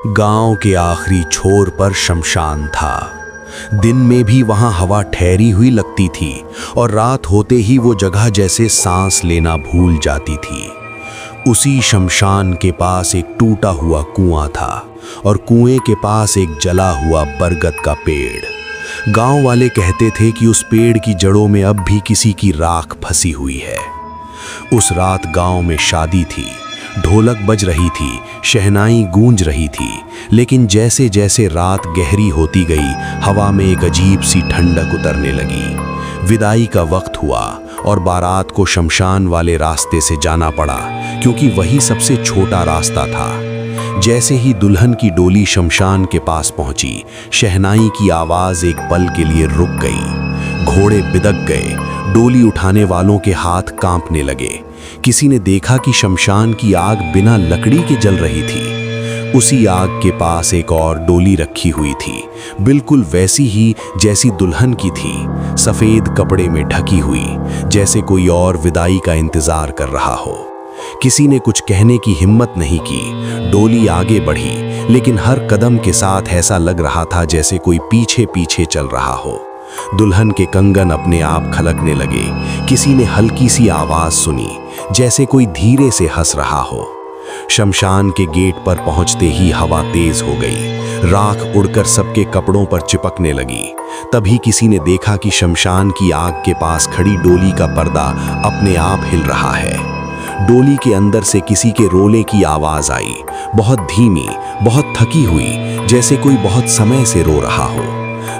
गांव के आखिरी छोर पर शमशान था। दिन में भी वहां हवा ठहरी हुई लगती थी और रात होते ही वो जगह जैसे सांस लेना भूल जाती थी। उसी शमशान के पास एक टूटा हुआ कुआं था और कुएं के पास एक जला हुआ बरगद का पेड़। गांव वाले कहते थे कि उस पेड़ की जड़ों में अब भी किसी की राख फंसी हुई है। उस रात गांव में शादी थी, ढोलक बज रही थी, शहनाई गूंज रही थी, लेकिन जैसे जैसे रात गहरी होती गई हवा में एक अजीब सी ठंडक उतरने लगी। विदाई का वक्त हुआ और बारात को शमशान वाले रास्ते से जाना पड़ा, क्योंकि वही सबसे छोटा रास्ता था। जैसे ही दुल्हन की डोली शमशान के पास पहुंची, शहनाई की आवाज एक पल के लिए रुक गई। घोड़े बिदक गए, डोली उठाने वालों के हाथ कांपने लगे। किसी ने देखा कि शमशान की आग बिना लकड़ी के जल रही थी। उसी आग के पास एक और डोली रखी हुई थी, बिल्कुल वैसी ही जैसी दुल्हन की थी, सफेद कपड़े में ढकी हुई, जैसे कोई और विदाई का इंतजार कर रहा हो। किसी ने कुछ कहने की हिम्मत नहीं की। डोली आगे बढ़ी, लेकिन हर कदम के साथ ऐसा लग रहा था जैसे कोई पीछे पीछे चल रहा हो। दुल्हन के कंगन अपने आप खलकने लगे। किसी ने हल्की सी आवाज सुनी, जैसे कोई धीरे से हंस रहा हो। शमशान के गेट पर पहुंचते ही हवा तेज हो गई, राख उड़कर सबके कपड़ों पर चिपकने लगी। तभी किसी ने देखा कि शमशान की आग के पास खड़ी डोली का पर्दा अपने आप हिल रहा है। डोली के अंदर से किसी के रोने की आवाज आई, बहुत धीमी, बहुत थकी हुई, जैसे कोई बहुत समय से रो रहा हो।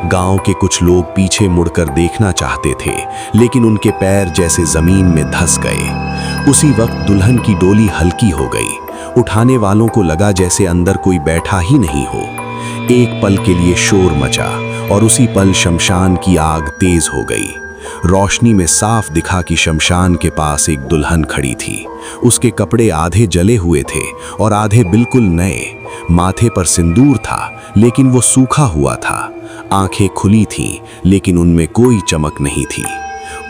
गांव के कुछ लोग पीछे मुड़कर देखना चाहते थे, लेकिन उनके पैर जैसे जमीन में धंस गए। उसी वक्त दुल्हन की डोली हल्की हो गई। उठाने वालों को लगा जैसे अंदर कोई बैठा ही नहीं हो। एक पल के लिए शोर मचा और उसी पल शमशान की आग तेज हो गई। रोशनी में साफ दिखा कि शमशान के पास एक दुल्हन खड़ी थी। उसके कपड़े आधे जले हुए थे और आधे बिल्कुल नए। माथे पर सिंदूर था, लेकिन वो सूखा हुआ था। आंखें खुली थीं, लेकिन उनमें कोई चमक नहीं थी।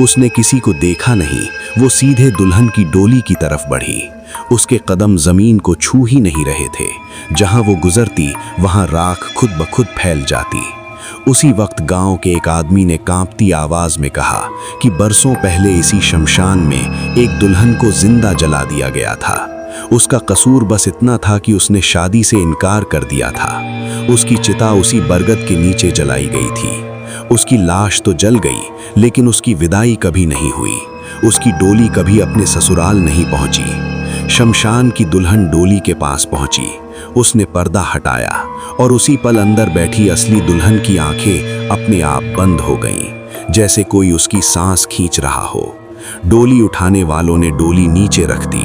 उसने किसी को देखा नहीं, वो सीधे दुल्हन की डोली की तरफ बढ़ी। उसके कदम जमीन को छू ही नहीं रहे थे। जहां वो गुजरती, वहां राख खुद ब खुद फैल जाती। उसी वक्त गांव के एक आदमी ने कांपती आवाज में कहा कि बरसों पहले इसी शमशान में एक दुल्हन को जिंदा जला दिया गया था। उसका कसूर बस इतना था कि उसने शादी से इनकार कर दिया था। उसकी चिता उसी बरगद के नीचे जलाई गई थी। उसकी लाश तो जल गई, लेकिन उसकी विदाई कभी नहीं हुई। उसकी डोली कभी अपने ससुराल नहीं पहुंची। शमशान की दुल्हन डोली के पास पहुंची। उसने पर्दा हटाया और उसी पल अंदर बैठी असली दुल्हन की आंखें अपने आप बंद हो गईं, जैसे कोई उसकी सांस खींच रहा हो। डोली उठाने वालों ने डोली नीचे रख दी।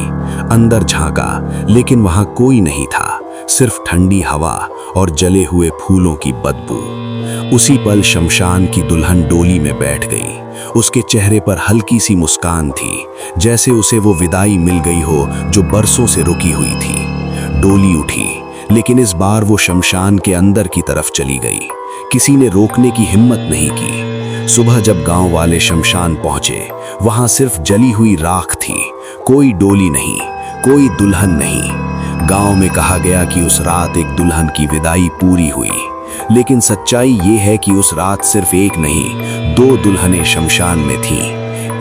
अंदर झांका, लेकिन वहां कोई नहीं था, सिर्फ ठंडी हवा और जले हुए फूलों की बदबू। उसी पल शमशान की दुल्हन डोली में बैठ गई। उसके चेहरे पर हल्की सी मुस्कान थी, जैसे उसे वो विदाई मिल गई हो जो बरसों से रुकी हुई थी। डोली उठी, लेकिन इस बार वो शमशान के अंदर की तरफ चली गई। किसी ने रोकने की हिम्मत नहीं की। सुबह जब गांव वाले शमशान पहुंचे, वहां सिर्फ जली हुई राख थी। कोई डोली नहीं, कोई दुल्हन नहीं। गांव में कहा गया कि उस रात एक दुल्हन की विदाई पूरी हुई, लेकिन सच्चाई ये है कि उस रात सिर्फ एक नहीं, दो दुल्हनें शमशान में थीं।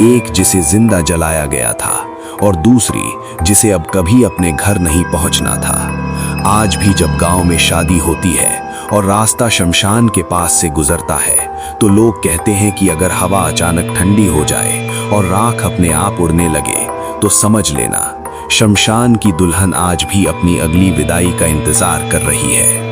एक जिसे जिंदा जलाया गया था और दूसरी जिसे अब कभी अपने घर नहीं पहुंचना था। आज भी जब गांव में शादी होती है और रास्ता शमशान के पास से गुजरता है, तो लोग कहते हैं कि अगर हवा अचानक ठंडी हो जाए और राख अपने आप उड़ने लगे, तो समझ लेना शमशान की दुल्हन आज भी अपनी अगली विदाई का इंतजार कर रही है।